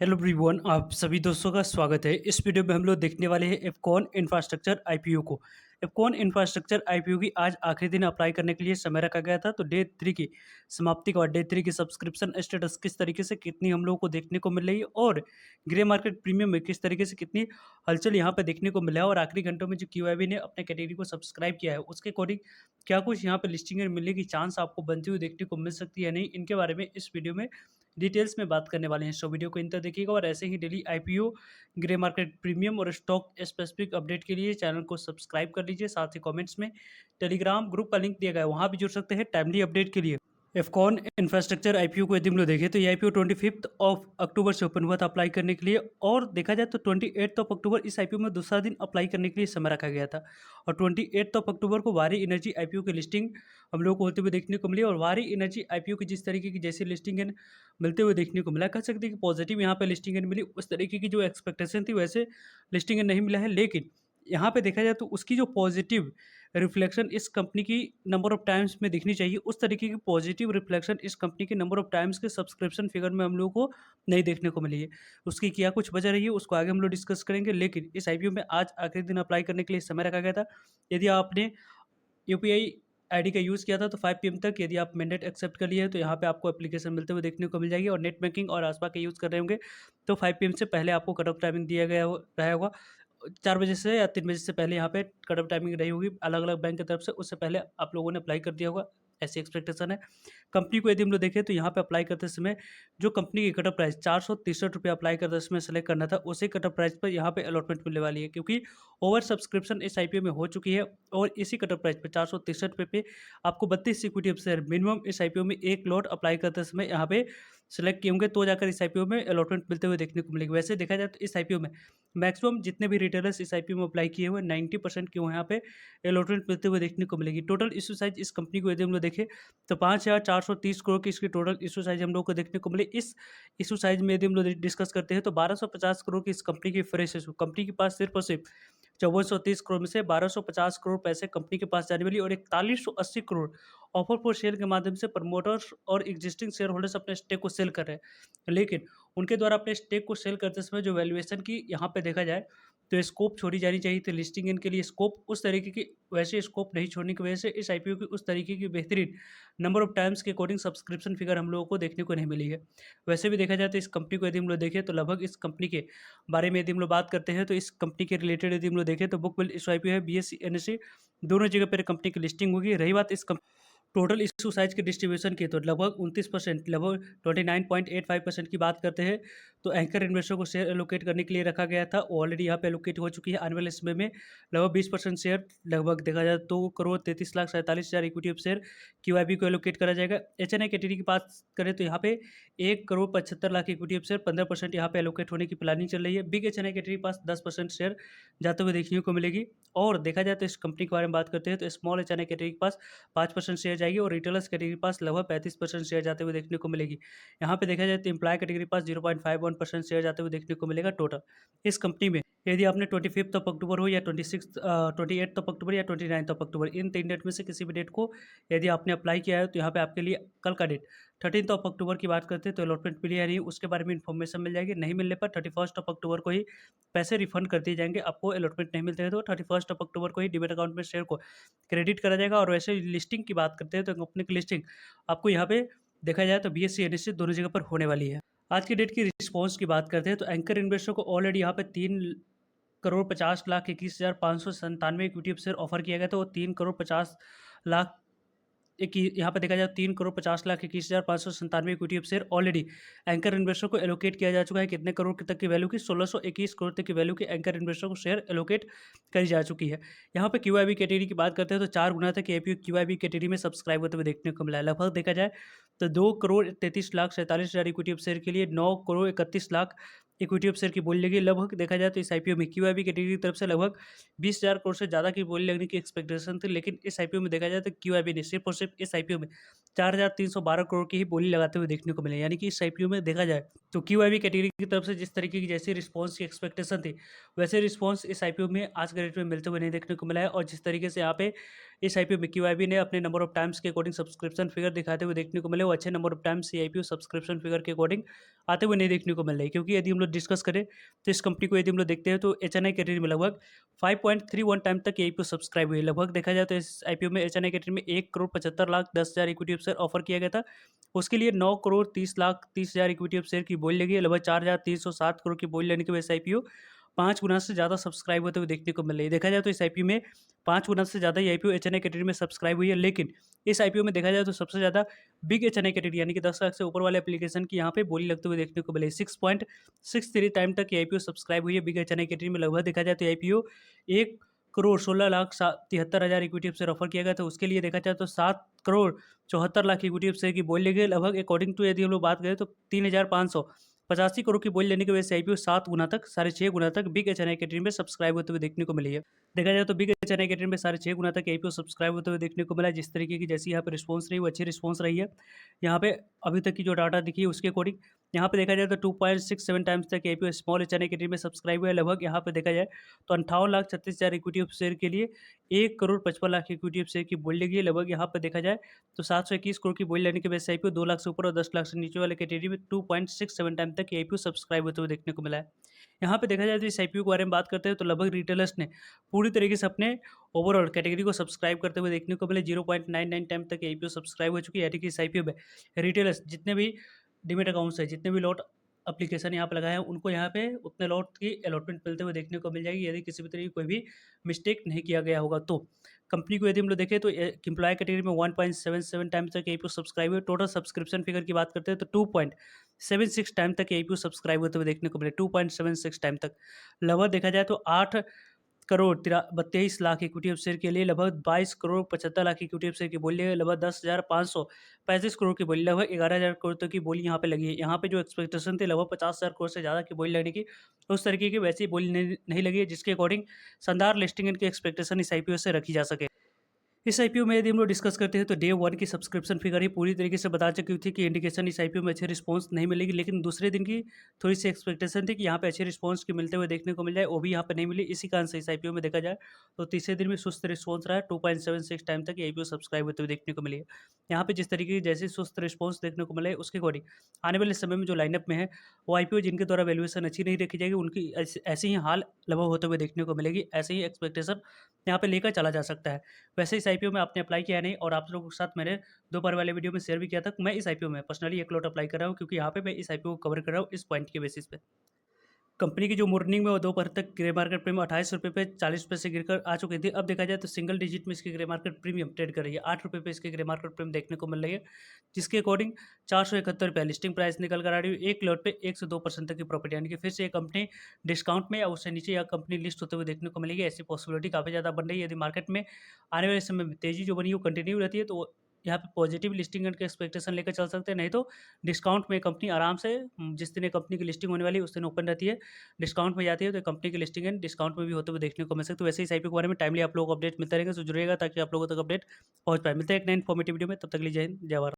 Hello everyone, आप सभी दोस्तों का स्वागत है। इस वीडियो में हम लोग देखने वाले हैं एफकॉन इंफ्रास्ट्रक्चर आईपीओ को। एफकॉन इंफ्रास्ट्रक्चर आईपीओ की आज आखिरी दिन अप्लाई करने के लिए समय रखा गया था। तो डे 3 की समाप्ति के बाद डे 3 की सब्सक्रिप्शन स्टेटस किस तरीके से कितनी हम लोगों को देखने को मिल रही है और ग्रे मार्केट प्रीमियम में किस तरीके से कितनी हलचल यहाँ पर देखने को मिला है और आखिरी घंटों में जो क्यूआईबी ने अपने कैटेगरी को सब्सक्राइब किया है उसके अकॉर्डिंग क्या कुछ यहाँ पर लिस्टिंग मिलने की चांस आपको बनती हुई देखने को मिल सकती है नहीं, इनके बारे में इस वीडियो में डिटेल्स में बात करने वाले हैं। सो वीडियो को अंत तक देखिएगा और ऐसे ही daily IPO, grey market premium और स्टॉक स्पेसिफिक अपडेट के लिए चैनल को सब्सक्राइब कर लीजिए। साथ ही कमेंट्स में टेलीग्राम ग्रुप का लिंक दिया गया है, वहाँ भी जुड़ सकते हैं टाइमली अपडेट के लिए। एफकॉन इंफ्रास्ट्रक्चर आईपीओ को यदि हम लोग देखें तो ये आईपीओ 25 ऑफ अक्टूबर से ओपन हुआ था अप्लाई करने के लिए और देखा जाए तो 28 ऑफ अक्टूबर इस आईपीओ में दूसरा दिन अप्लाई करने के लिए समय रखा गया था और 28 ऑफ अक्टूबर को वारी एनर्जी आईपीओ की लिस्टिंग हम लोग को होते हुए देखने को मिली और वारी एनर्जी आईपीओ की जिस तरीके की जैसी लिस्टिंग मिलते हुए देखने को मिला, कह सकते हैं कि पॉजिटिव यहाँ पे लिस्टिंग मिली। उस तरीके की जो एक्सपेक्टेशन थी वैसे लिस्टिंग नहीं मिला है, लेकिन यहाँ पे देखा जाए तो उसकी जो पॉजिटिव रिफ्लेक्शन इस कंपनी की नंबर ऑफ टाइम्स में दिखनी चाहिए, उस तरीके की पॉजिटिव रिफ्लेक्शन इस कंपनी के नंबर ऑफ टाइम्स के सब्सक्रिप्शन फिगर में हम लोगों को नहीं देखने को मिली है। उसकी क्या कुछ वजह रही है उसको आगे हम लोग डिस्कस करेंगे, लेकिन इस आईपीओ में आज आखिरी दिन अप्लाई करने के लिए समय रखा गया था। यदि आपने यूपीआई आईडी का यूज़ किया था तो 5 पीएम तक यदि आप मैंडेट एक्सेप्ट कर लिए हैं तो यहाँ पे आपको एप्लीकेशन मिलते हुए देखने को मिल जाएगी और नेट बैंकिंग और आसपा का यूज़ कर रहे होंगे तो 5 पीएम से पहले आपको कट ऑफ टाइमिंग दिया गया रहा होगा। 4 बजे से या 3 बजे से पहले यहाँ पे कट ऑफ टाइमिंग रही होगी अलग अलग बैंक की तरफ से, उससे पहले आप लोगों ने अप्लाई कर दिया होगा, ऐसी एक्सपेक्टेशन है। कंपनी को यदि हम लोग देखें तो यहाँ पे अप्लाई करते समय जो कंपनी की कट ऑफ प्राइस ₹463 अप्लाई करते समय सेलेक्ट करना था, उसी कट ऑफ प्राइस पर यहाँ पे अलॉटमेंट मिलने वाली है, क्योंकि ओवर सब्सक्रिप्शन इस आईपीओ में हो चुकी है और इसी कट ऑफ प्राइस पे ₹463 पे आपको 32 इक्विटी शेयर मिनिमम इस आईपीओ में एक लॉट अप्लाई करते समय यहाँ पे सेलेक्ट किए होंगे तो जाकर इस आईपीओ में अलॉटमेंट मिलते हुए देखने को मिलेगी। वैसे देखा जाए तो इस आईपीओ में मैक्सिमम जितने भी रिटेलर्स इस आईपीओ में अप्लाई किए हुए 90% के यहाँ पे अलॉटमेंट मिलते हुए देखने को मिलेगी। टोटल इशू साइज इस कंपनी को यदि हम लोग देखें तो 5,430 करोड़ की इसकी टोटल इशू साइज हम लोग को देखने को मिले। इस इशू साइज में यदि हम लोग डिस्कस करते हैं तो 1250 करोड़ की इस कंपनी की फ्रेश इशू, कंपनी के पास सिर्फ और सिर्फ 5430 करोड़ में से 1250 करोड़ पैसे कंपनी के पास जाने वाली और 4180 करोड़ ऑफर फॉर शेयर के माध्यम से प्रमोटर्स और एग्जिस्टिंग शेयर होल्डर्स अपने स्टेक को सेल कर रहे हैं। लेकिन उनके द्वारा अपने स्टेक को सेल करते समय जो वैल्यूएशन की यहाँ पे देखा जाए तो स्कोप छोड़ी जानी चाहिए थी लिस्टिंग इनके लिए, स्कोप उस तरीके की वैसे स्कोप नहीं छोड़ने की वजह से इस आईपीओ की उस तरीके की बेहतरीन नंबर ऑफ टाइम्स के अकॉर्डिंग सब्सक्रिप्शन फिगर हम लोगों को देखने को नहीं मिली है। वैसे भी देखा जाए तो इस कंपनी को यदि हम लोग देखें तो लगभग इस कंपनी के बारे में यदि हम लोग बात करते हैं तो इस कंपनी के रिलेटेड यदि हम लोग देखें तो बुक बिल्ड इस आईपीओ है, बीएसई एनएसई दोनों जगह पर कंपनी की लिस्टिंग होगी। रही बात इस टोटल इशू साइज के डिस्ट्रीब्यूशन की तो लगभग 29%, लगभग 29.85% की बात करते हैं तो एंकर इन्वेस्टर को शेयर एलोकेट करने के लिए रखा गया था, ऑलरेडी यहाँ पे एलोकेट हो चुकी है। आने वाले समय में लगभग 20% शेयर, लगभग देखा जाए 2,33,47,000 इक्विटी ऑफ शेयर क्यूआईबी को एलोकेट करा जाएगा। एचएनआई कैटेगरी की बात करें तो यहाँ पे 1,75,00,000 इक्विटी ऑफ शेयर 15% यहाँ पे एलोकेट होने की प्लानिंग चल रही है। बिग एचएनआई कैटेगरी के पास 10% शेयर जाते हुए देखने को मिलेगी और देखा जाए तो इस कंपनी के बारे में बात करते हैं तो स्मॉल एचएनआई कैटेगरी के पास 5% शेयर जाएगी और रिटेलर्स कैटेगरी के पास लगभग 35% शेयर जाते हुए देखने को मिलेगी। यहाँ पे देखा जाए तो एम्प्लॉय कैटेगरी के पास 0.51% शेयर जाते हुए देखने को मिलेगा टोटल। इस कंपनी में यदि आपने 25 ऑफ अक्टूबर हो या 28 ऑफ अक्टूबर या 29 ऑफ अक्टूबर इन 3 डेट में से किसी भी डेट को यदि आपने अप्लाई किया है तो यहाँ पे आपके लिए कल का डेट 13 ऑफ अक्टूबर की बात करते हैं तो अलॉटमेंट मिली या नहीं उसके बारे में इन्फॉर्मेशन मिल जाएगी। नहीं मिलने पर 31 ऑफ अक्टूबर को ही पैसे रिफंड कर दिए जाएंगे। आपको अलॉटमेंट नहीं मिलते हैं तो 31 ऑफ अक्टूबर को ही डीमेट अकाउंट में शेयर को क्रेडिट करा जाएगा। और वैसे लिस्टिंग की बात करते हैं तो कंपनी की लिस्टिंग आपको यहाँ पे देखा जाए तो बीएसई एनएसई दोनों जगह पर होने वाली है। आज की डेट की रिस्पॉन्स की बात करते हैं तो एंकर इन्वेस्टर को ऑलरेडी यहाँ पे 3,50,21,597 इक्विटी शेयर ऑफर किया गया था और 3,50,00,000 एक यहाँ पे देखा जाए 3,50,21,597 equity of share already anchor investor को एलोकेट किया जा चुका है। कितने करोड़ तक की वैल्यू की 1621 करोड़ तक की वैल्यू की एंकर इन्वेस्टर को शेयर एलोकेट करी जा चुकी है। यहाँ पे क्यूआईबी कैटेगरी की बात करते हैं तो 4 गुना तक एपीओ क्यूआईबी कैटेगरी में सब्सक्राइब होते हुए देखने को मिला है। लगभग देखा जाए तो 2,33,47,000 इक्विटी ऑफ शेयर के लिए 9,31,00,000 इक्विटी ऑफ शेयर की बोली लगी। लगभग देखा जाए तो इस आईपीओ में क्यूआईबी कैटेगरी की तरफ से लगभग 20,000 करोड़ से ज़्यादा की बोली लगने की एक्सपेक्टेशन थी, लेकिन इस आईपीओ में देखा जाए तो क्यूआईबी ने सिर्फ और सिर्फ इस आईपीओ में 4,312 करोड़ की ही बोली लगाते हुए देखने को मिले। यानी कि इस आईपीओ में देखा जाए तो क्यूआईबी कैटेगरी की तरफ से जिस तरीके की जैसी रिस्पॉन्स की एक्सपेक्टेशन थी वैसे रिस्पॉन्स इस आईपीओ में आज के डेट में मिलते हुए नहीं देखने को मिला है। और जिस तरीके से यहाँ पे इस आईपीओ में क्यूआईबी ने अपने नंबर ऑफ टाइम्स के अकॉर्डिंग सब्सक्रिप्शन फिगर दिखाते हुए देखने को मिले, वो अच्छे नंबर ऑफ टाइम्स ये आईपीओ सब्सक्रिप्शन फिगर के अकॉर्डिंग आते हुए नहीं देखने को मिल रही। क्योंकि यदि हम लोग डिस्कस करें तो इस कंपनी को यदि हम लोग देखते हैं तो एचएनआई कैटेगरी में लगभग 5.31 टाइम तक ये आईपीओ सब्सक्राइब हुई है। लगभग देखा जाए तो इस आईपीओ में एचएनआई कैटेगरी में 1,75,10,000 इक्विटी ऑफ शेयर ऑफर किया गया था। उसके लिए 9,30,30,000 इक्विटी ऑफ शेयर की बोली लगी है। लगभग 4,307 करोड़ की बोली लेने की वजह से आईपीओ 5 गुना से ज़्यादा सब्सक्राइब होते हुए देखने को मिल रही है। देखा जाए तो इस आईपीओ में 5 गुना से ज़्यादा ये आईपीओ एचएनआई कैटेगरी में सब्सक्राइब हुई है। लेकिन इस आईपीओ में देखा जाए तो सबसे ज़्यादा बिग एचएनआई कैटेगरी यानी कि 10 लाख से ऊपर वाले एप्लीकेशन की यहाँ पे बोली लगते हुए देखने को मिले। 6.63 टाइम तक ये आईपीओ सब्सक्राइब हुई है। बिग एचएनआई कैटेगरी में लगभग देखा जाए तो ये आईपीओ 1,16,73,000 इक्विटी शेयर ऑफर किया गया था। उसके लिए देखा जाए तो 7,74,00,000 इक्विटी शेयर की बोली लगी है। लगभग अकॉर्डिंग टू यदि हम लोग बात करें तो 3,585 करोड़ की बोली लेने की वजह से आईपीओ 7 गुना तक, साढ़े 6 गुना तक बिग एचएनआई कैटेगरी में सब्सक्राइब होते हुए देखने को मिली है। देखा जाए तो बिग एचएनआई कैटेगरी में साढ़े 6 गुना तक आईपीओ सब्सक्राइब होते हुए देखने को मिला है। जिस तरीके की जैसी यहाँ पे रिस्पॉन्स रही वो अच्छी रिस्पॉन्स रही है। यहाँ पे अभी तक की जो डाटा दिखी है उसके अकॉर्डिंग यहाँ पे देखा जाए तो 2.67 टाइम्स तक आईपीओ स्मॉल एचएनआई कैटेगरी में सब्सक्राइब हुआ है। लगभग यहाँ पे देखा जाए तो 58,36,000 इक्विटी ऑफ शेयर के लिए 1,55,00,000 इक्विटी ऑफ शेयर की बोली लगी है। लगभग यहाँ पे देखा जाए तो 721 करोड़ की बोली लेने की वजह से आईपीओ 2 लाख से ऊपर और 10 लाख से नीचे वाले कैटेगरी में 2.67 टाइम तक आईपीओ सब्सक्राइब होते हुए देखने को मिला है। यहाँ पे देखा जाए तो इस आईपीओ के बारे में बात करते हैं तो लगभग रिटेलर्स ने पूरी तरीके से अपने ओवरऑल कैटेगरी को सब्सक्राइब करते हुए देखने को मिले। 0.99 टाइम तक आईपीओ सब्सक्राइब हो चुकी है। यानी कि इस आईपीओ में रिटेलर्स जितने भी डीमैट अकाउंट्स है, जितने भी लॉट एप्लीकेशन यहाँ पे लगाए हैं, उनको यहाँ पे उतने लॉट की अलॉटमेंट मिलते हुए देखने को मिल जाएगी यदि किसी भी तरह की कोई भी मिस्टेक नहीं किया गया होगा तो। कंपनी को यदि हम लोग देखें तो एम्प्लॉय कैटेगरी में 1.77 टाइम तक आईपीओ सब्सक्राइब हुए। टोटल सब्सक्रिप्शन फिगर की बात करते हैं तो 2.76 टाइम तक आईपीओ सब्सक्राइब होते हुए देखने को मिले। 2.76 टाइम तक लगभग देखा जाए तो 8,32,00,000 इक्विटी ऑफ शेयर के लिए लगभग 22,75,00,000 इक्विटी ऑफ शेयर की बोली है। लगभग 10,535 करोड़ की बोली, लगभग 11,000 करोड़ तक की बोली यहाँ पे लगी है। यहाँ पे जो एक्सपेक्टेशन थे लगभग 50,000 करोड़ से ज़्यादा की बोली लगने की, उस तरीके की वैसी बोली नहीं लगी है जिसके अकॉर्डिंग शानदार लिस्टिंग इनकी एक्सपेक्टेशन इस आईपीओ से रखी जा सके। इस आईपीओ में यदि हम लोग डिस्कस करते हैं तो डे 1 की सब्सक्रिप्शन फिगर ही पूरी तरीके से बता चुकी थी कि इंडिकेशन इस आईपीओ में अच्छे रिस्पांस नहीं मिलेगी। लेकिन दूसरे दिन की थोड़ी सी एक्सपेक्टेशन थी कि यहाँ पे अच्छे रिस्पांस के मिलते हुए देखने को मिल जाए, वो भी यहाँ पे नहीं मिली। इसी कारण से इस आईपीओ में देखा जाए तो तीसरे दिन में सुस्त रिस्पॉन्स रहा है। 2.76 टाइम तक आईपीओ सब्सक्राइब होते हुए देखने को मिली है। यहाँ पे जिस तरीके की जैसे सुस्त रिस्पॉन्स देखने को मिला है उसके अकॉर्डिंग आने वाले समय में जो लाइनअप में है वो आईपीओ जिनके द्वारा वैल्यूएशन अच्छी नहीं रखी जाएगी उनकी ऐसे ही हाल लगभग होते हुए देखने को मिलेगी। ऐसे ही एक्सपेक्टेशन यहाँ पे लेकर चला जा सकता है। वैसे इस आईपीओ में आपने अप्लाई किया नहीं और आप लोगों के साथ मैंने दोपहर वाले वीडियो में शेयर भी किया था। मैं इस आईपीओ में पर्सनली एक लॉट अप्लाई कर रहा हूँ क्योंकि यहाँ पे मैं इस आईपीओ को कवर कर रहा हूँ इस पॉइंट के बेसिस पे। कंपनी की जो मॉर्निंग में वो दोपहर तक ग्रे मार्केट प्रीमियम 28 रुपये पे 40 रुपये से गिरकर आ चुकी थी। अब देखा जाए तो सिंगल डिजिट में इसकी ग्रे मार्केट प्रीमियम ट्रेड कर रही है। 8 रुपये पे इसकी ग्रे मार्केट प्रीमियम देखने को मिल रही है, जिसके अकॉर्डिंग 471 रुपये लिस्टिंग प्राइस निकल कर आ रही है। एक लॉट पे 1 से 2% तक की प्रॉफिट, यानी कि फिर से ये कंपनी डिस्काउंट में या उससे नीचे या कंपनी लिस्ट होते हुए देखने को मिलेगी। ऐसी पॉसिबिलिटी काफ़ी ज़्यादा बन रही है। यदि मार्केट में आने वाले समय में तेज़ी जो बनी है वो कंटिन्यू रहती है तो यहाँ पे पॉजिटिव लिस्टिंग के एक्सपेक्टेशन लेकर चल सकते हैं। नहीं तो डिस्काउंट में कंपनी आराम से जिस दिन ये कंपनी की लिस्टिंग होने वाली है उस दिन ओपन रहती है, डिस्काउंट में जाती है तो कंपनी की लिस्टिंग एंड डिस्काउंट में भी होते हुए देखने को मिल सकते। तो वैसे इस आईपीओ के बारे में टाइमली आप लोगों को अपडेट मिलता रहेगा, तो जुड़िएगा ताकि आप लोगों तक अपडेट पहुंच पाए। मिलते हैं एक नए इन्फॉर्मेटिव वीडियो में, तब तक के लिए जय हिंद, जय भारत।